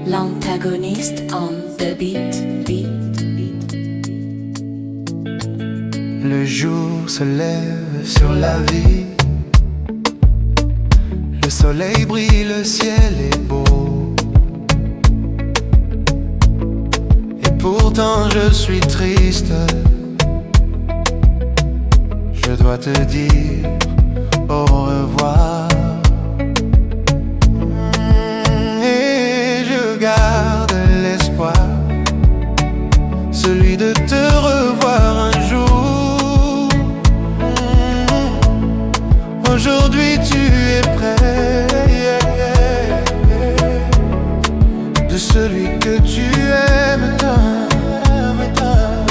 l'antagoniste on the beat. Le jour se lève sur la vie, le soleil brille, le ciel est beau. Et pourtant je suis triste, je dois te dire au revoir. Et je garde l'espoir, celui de te revoir un jour. Aujourd'hui tu es près de celui que tu aimes tant.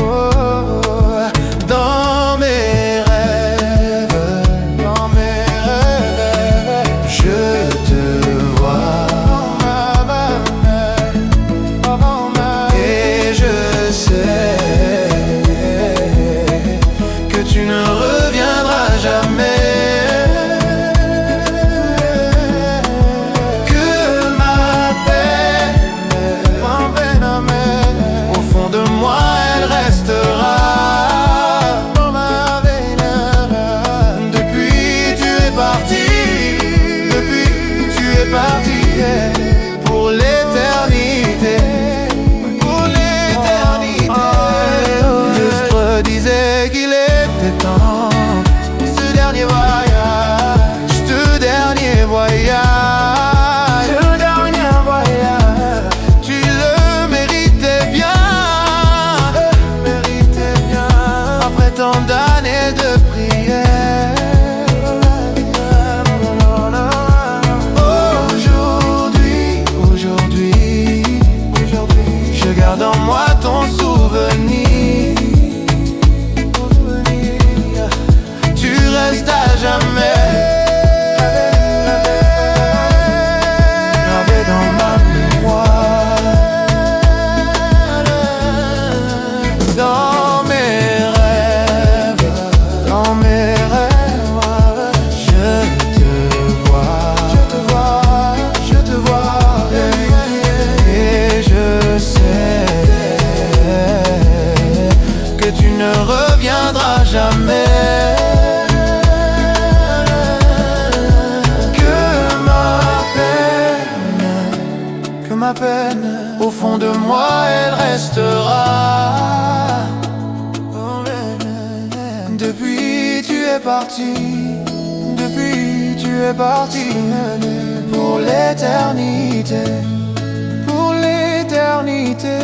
Oh, dans mes rêves, je te vois. Et je sais que tu ne reviendras jamais. Pour l'éternité, pour l'éternité. L'astre disait qu'il était temps, ce dernier voyage, ce dernier voyage, ce dernier voyage. Tu le méritais bien, après tant d'années de prière. Garde en moi ton souvenir. Tu restes à jamais gravé dans ma mémoire. Dans mes rêves, dans mes rêves, je te vois, je te vois, je te vois. Et je sais que tu ne reviendras jamais. Que ma peine, au fond de moi, elle restera. Depuis tu es parti, depuis tu es parti, pour l'éternité, pour l'éternité.